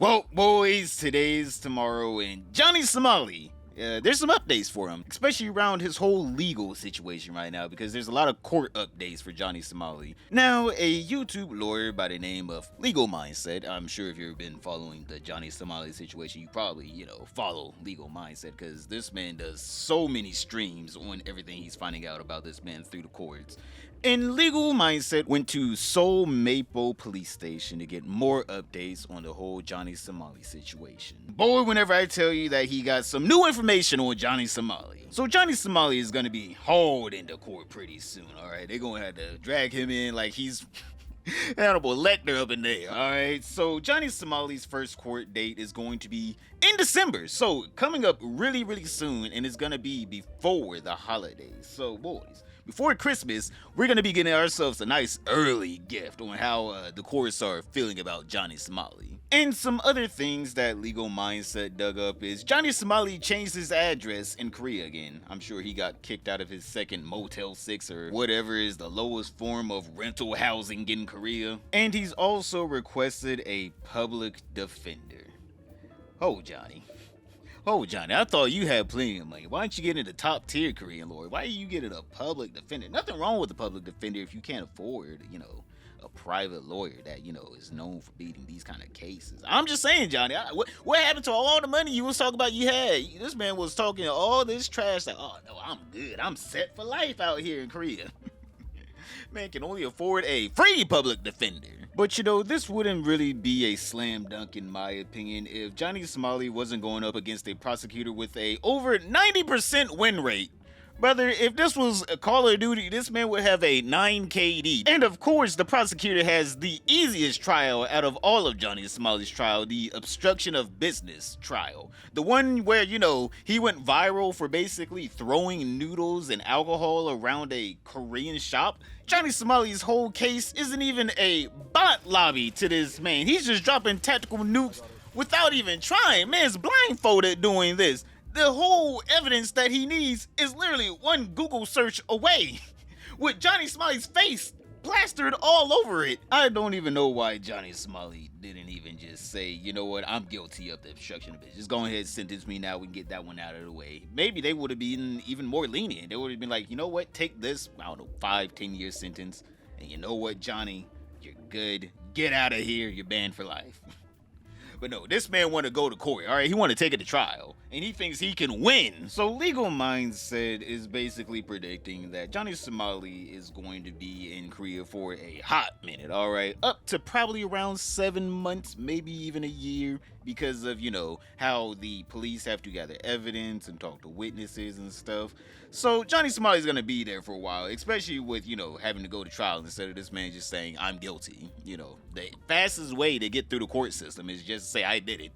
Well, boys, today's tomorrow, and Johnny Somali. There's some updates for him, especially around his whole legal situation right now, because there's a lot of court updates for Johnny Somali. Now, a YouTube lawyer by the name of Legalmindset, I'm sure if you've been following the Johnny Somali situation, you probably, follow Legalmindset, because this man does so many streams on everything he's finding out about this man through the courts. And Legalmindset went to Soul Maple Police Station to get more updates on the whole Johnny Somali situation. Boy, whenever I tell you that he got some new information on Johnny Somali. So Johnny Somali is gonna be hauled into court pretty soon, alright? They're gonna have to drag him in like he's Hannibal Lecter up in there, alright? So Johnny Somali's first court date is going to be in December. So coming up really, really soon, and it's gonna be before the holidays. So boys, before Christmas, we're going to be getting ourselves a nice early gift on how the courts are feeling about Johnny Somali. And some other things that Legalmindset dug up is Johnny Somali changed his address in Korea again. I'm sure he got kicked out of his second Motel 6 or whatever is the lowest form of rental housing in Korea. And he's also requested a public defender. Oh, Johnny, I thought you had plenty of money. Why don't you get into top tier Korean lawyer? Why are you getting a public defender? Nothing wrong with a public defender if you can't afford, a private lawyer that, is known for beating these kind of cases. I'm just saying, Johnny, what happened to all the money you was talking about you had? This man was talking all this trash like, oh, no, I'm good. I'm set for life out here in Korea. Man can only afford a free public defender. But this wouldn't really be a slam dunk in my opinion if Johnny Somali wasn't going up against a prosecutor with a over 90% win rate. Brother, if this was a Call of Duty, this man would have a 9 KD. And of course, the prosecutor has the easiest trial out of all of Johnny Somali's trial, the obstruction of business trial. The one where, he went viral for basically throwing noodles and alcohol around a Korean shop. Johnny Somali's whole case isn't even a bot lobby to this man. He's just dropping tactical nukes without even trying. Man's blindfolded doing this. The whole evidence that he needs is literally one Google search away, with Johnny Somali's face plastered all over it. I don't even know why Johnny Somali didn't even just say, you know what, I'm guilty of the obstruction of business. Just go ahead and sentence me now, we can get that one out of the way. Maybe they would have been even more lenient. They would have been like, you know what, take this, 5-10 year sentence, and you know what, Johnny, you're good. Get out of here, you're banned for life. But no, this man want to go to court, all right? He want to take it to trial, and he thinks he can win. So Legalmindset is basically predicting that Johnny Somali is going to be in Korea for a hot minute, all right? Up to probably around 7 months, maybe even a year, because of, how the police have to gather evidence and talk to witnesses and stuff. So Johnny Somali is going to be there for a while, especially with, having to go to trial instead of this man just saying, I'm guilty. The fastest way to get through the court system is just say, I did it.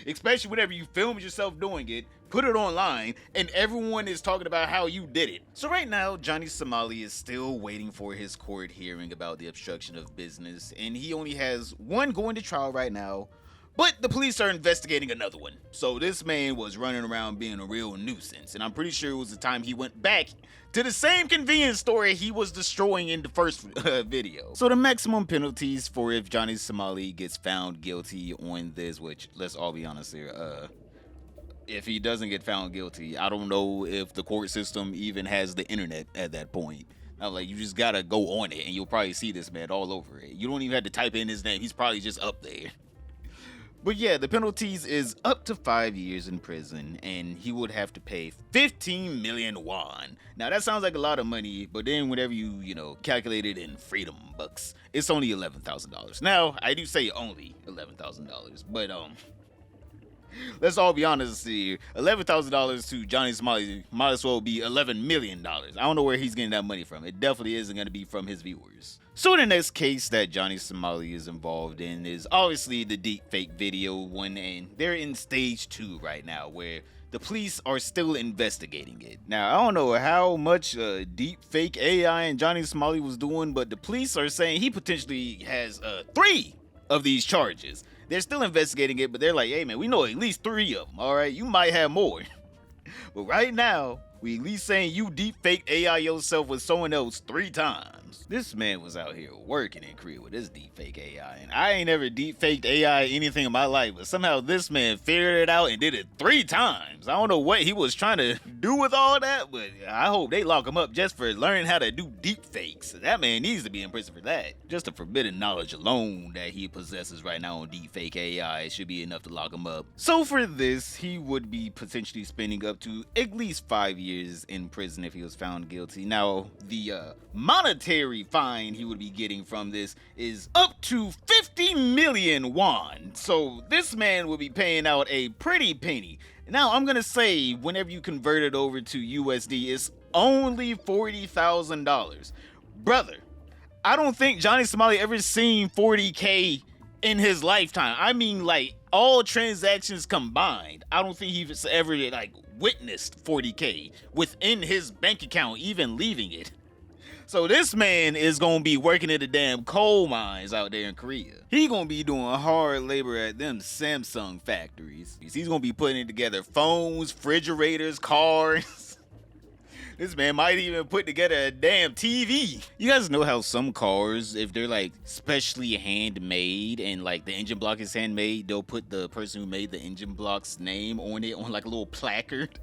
Especially whenever you film yourself doing it, put it online, and everyone is talking about how you did it. So right now, Johnny Somali is still waiting for his court hearing about the obstruction of business, and he only has one going to trial right now. But the police are investigating another one. So this man was running around being a real nuisance. And I'm pretty sure it was the time he went back to the same convenience store he was destroying in the first video. So the maximum penalties for if Johnny Somali gets found guilty on this, which let's all be honest here, if he doesn't get found guilty, I don't know if the court system even has the internet at that point. I'm like, you just gotta go on it and you'll probably see this man all over it. You don't even have to type in his name. He's probably just up there. But yeah, the penalties is up to 5 years in prison, and he would have to pay 15 million won. Now that sounds like a lot of money, but then whenever you, calculate it in freedom bucks, it's only $11,000. Now, I do say only $11,000, but let's all be honest here. $11,000 to Johnny Somali might as well be $11 million. I don't know where he's getting that money from. It definitely isn't going to be from his viewers. So the next case that Johnny Somali is involved in is obviously the deepfake video one, and they're in stage 2 right now, where the police are still investigating it. Now, I don't know how much deepfake AI and Johnny Somali was doing, but the police are saying he potentially has 3 of these charges. They're still investigating it, but they're like, hey man, we know at least 3 of them, all right? You might have more. But right now, We at least saying you deepfake AI yourself with someone else 3 times. This man was out here working in Korea with this deepfake AI, and I ain't ever deepfaked AI anything in my life, but somehow this man figured it out and did it 3 times. I don't know what he was trying to do with all that, but I hope they lock him up just for learning how to do deepfakes. That man needs to be in prison for that. Just the forbidden knowledge alone that he possesses right now on deepfake AI should be enough to lock him up. So for this, he would be potentially spending up to at least 5 years in prison if he was found guilty. Now, the monetary fine he would be getting from this is up to 50 million won. So this man will be paying out a pretty penny. Now, I'm gonna say, whenever you convert it over to USD, it's only $40,000. Brother, I don't think Johnny Somali ever seen 40K in his lifetime. I mean, like, all transactions combined. I don't think he's ever, like, witnessed 40K within his bank account, even leaving it. So this man is gonna be working at the damn coal mines out there in Korea. He gonna be doing hard labor at them Samsung factories. He's gonna be putting together phones, refrigerators, cars. This man might even put together a damn TV. You guys know how some cars, if they're like specially handmade and like the engine block is handmade, they'll put the person who made the engine block's name on it on like a little placard?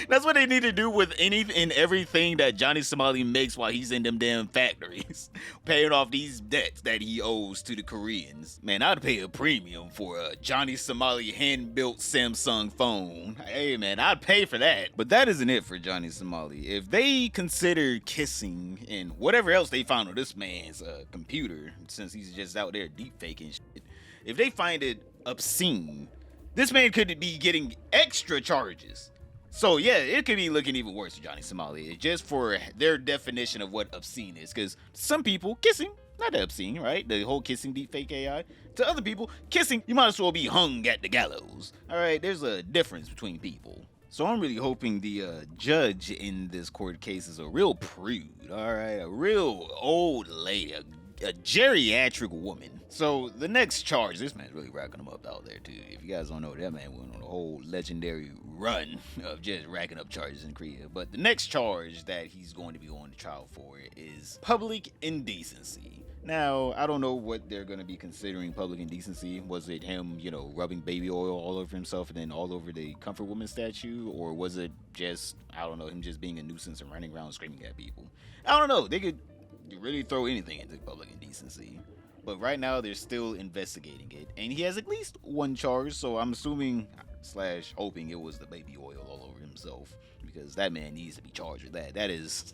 That's what they need to do with any and everything that Johnny Somali makes while he's in them damn factories, paying off these debts that he owes to the Koreans. Man, I'd pay a premium for a Johnny Somali hand-built Samsung phone. Hey man, I'd pay for that. But that isn't it for Johnny Somali. If they consider kissing and whatever else they found on this man's computer, since he's just out there deepfaking shit, if they find it obscene, this man could be getting extra charges. So yeah, it could be looking even worse for Johnny Somali, just for their definition of what obscene is. Because some people, kissing, not that obscene, right? The whole kissing deepfake AI. To other people, kissing, you might as well be hung at the gallows. All right, there's a difference between people. So I'm really hoping the judge in this court case is a real prude, all right? A real old lady, a geriatric woman. So the next charge, this man's really racking them up out there too. If you guys don't know, that man went on a whole legendary run of just racking up charges in Korea. But the next charge that he's going to be going to trial for is public indecency. Now, I don't know what they're going to be considering public indecency. Was it him, rubbing baby oil all over himself and then all over the Comfort Woman statue? Or was it just, I don't know, him just being a nuisance and running around screaming at people? I don't know. They could really throw anything into public indecency. But right now, they're still investigating it. And he has at least one charge, so I'm assuming / hoping it was the baby oil all over himself. Because that man needs to be charged with that. That is...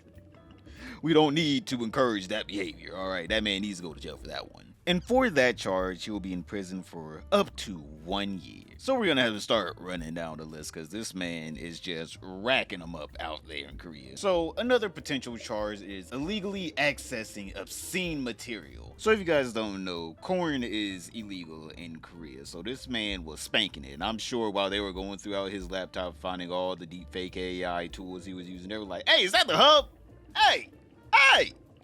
We don't need to encourage that behavior, alright? That man needs to go to jail for that one. And for that charge, he will be in prison for up to 1 year. So we're gonna have to start running down the list because this man is just racking them up out there in Korea. So another potential charge is illegally accessing obscene material. So if you guys don't know, porn is illegal in Korea. So this man was spanking it. And I'm sure while they were going throughout his laptop, finding all the deepfake AI tools he was using, they were like, hey, is that the hub? Hey,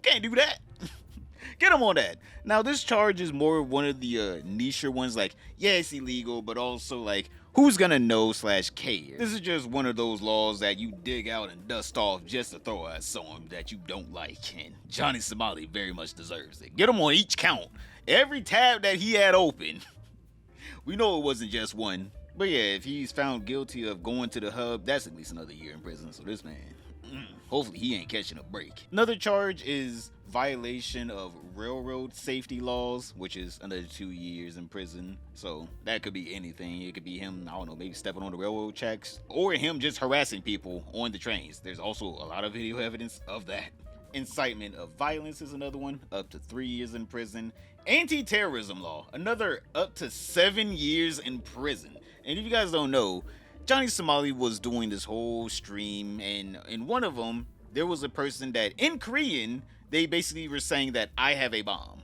can't do that. Get him on that. Now, this charge is more one of the niche ones, like, yeah, it's illegal, but also, like, who's gonna know / care? This is just one of those laws that you dig out and dust off just to throw at someone that you don't like, and Johnny Somali very much deserves it. Get him on each count. Every tab that he had open. We know it wasn't just one. But yeah, if he's found guilty of going to the hub, that's at least another year in prison, so this man... hopefully he ain't catching a break. Another charge is violation of railroad safety laws, which is another 2 years in prison. So that could be anything. It could be him, I don't know, maybe stepping on the railroad tracks, or him just harassing people on the trains. There's also a lot of video evidence of that. Incitement of violence is another one, up to 3 years in prison. Anti-terrorism law, another up to 7 years in prison. And if you guys don't know, Johnny Somali was doing this whole stream, and in one of them, there was a person that, in Korean, they basically were saying that I have a bomb.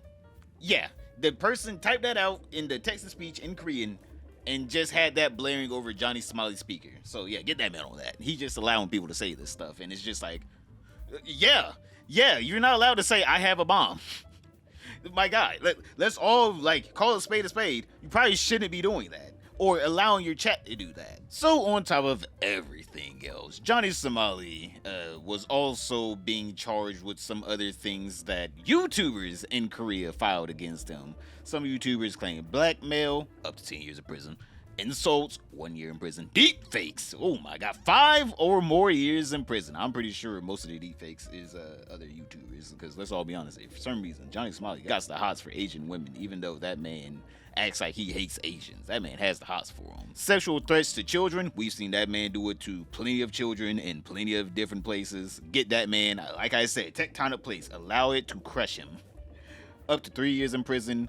Yeah, the person typed that out in the text-to-speech in Korean and just had that blaring over Johnny Somali's speaker. So yeah, get that man on that. He's just allowing people to say this stuff, and it's just like, yeah, you're not allowed to say I have a bomb. My guy, let's all like call a spade a spade. You probably shouldn't be doing that. or allowing your chat to do that. So on top of everything else, Johnny Somali was also being charged with some other things that YouTubers in Korea filed against him. Some YouTubers claim blackmail, up to 10 years of prison, insults, 1 year in prison, deep fakes, oh my god, 5 or more years in prison. I'm pretty sure most of the deep fakes is other YouTubers, because let's all be honest, for some reason Johnny Somali got the hots for Asian women, even though that man acts like he hates Asians. That man has the hots for them. Sexual threats to children, we've seen that man do it to plenty of children in plenty of different places. Get that man, like I said, tectonic plates, allow it to crush him. Up to 3 years in prison.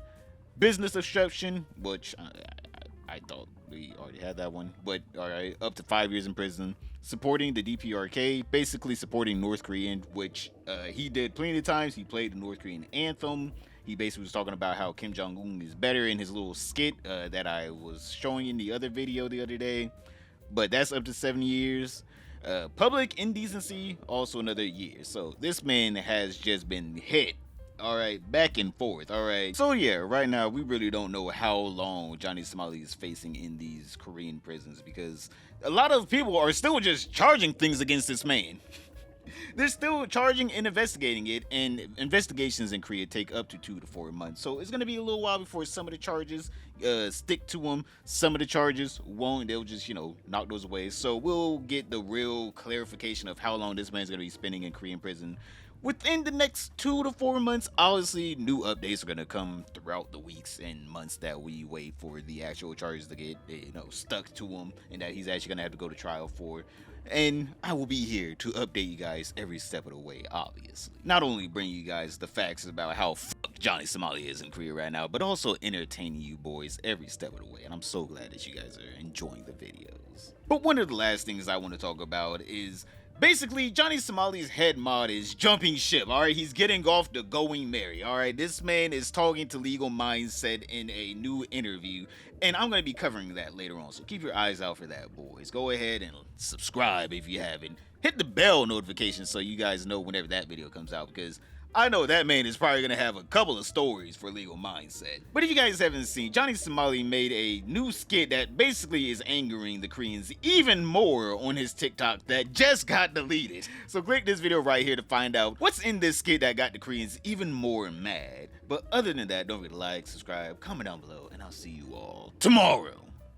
Business obstruction, which I thought we already had that one, but alright, up to 5 years in prison. Supporting the DPRK, basically supporting North Korean, which he did plenty of times. He played the North Korean anthem. He basically was talking about how Kim Jong-un is better in his little skit that I was showing in the other video the other day. But that's up to 7 years. Public indecency, also another year. So this man has just been hit. Alright, back and forth, alright. So yeah, right now we really don't know how long Johnny Somali is facing in these Korean prisons, because a lot of people are still just charging things against this man. They're still charging and investigating it, and investigations in Korea take up to 2 to 4 months. So it's going to be a little while before some of the charges stick to them. Some of the charges won't. They'll just, knock those away. So we'll get the real clarification of how long this man's going to be spending in Korean prison within the next 2 to 4 months. Obviously, new updates are going to come throughout the weeks and months that we wait for the actual charges to get, stuck to him, and that he's actually going to have to go to trial for. And I will be here to update you guys every step of the way, obviously. Not only bring you guys the facts about how fucked Johnny Somali is in Korea right now, but also entertaining you boys every step of the way. And I'm so glad that you guys are enjoying the videos. But one of the last things I want to talk about is basically Johnny Somali's head mod is jumping ship. Alright, he's getting off the going merry. Alright, this man is talking to Legalmindset in a new interview, and I'm going to be covering that later on, so keep your eyes out for that, boys. Go ahead and subscribe if you haven't. Hit the bell notification so you guys know whenever that video comes out, because I know that man is probably going to have a couple of stories for Legalmindset. But if you guys haven't seen, Johnny Somali made a new skit that basically is angering the Koreans even more on his TikTok that just got deleted. So click this video right here to find out what's in this skit that got the Koreans even more mad. But other than that, don't forget to like, subscribe, comment down below, and I'll see you all tomorrow.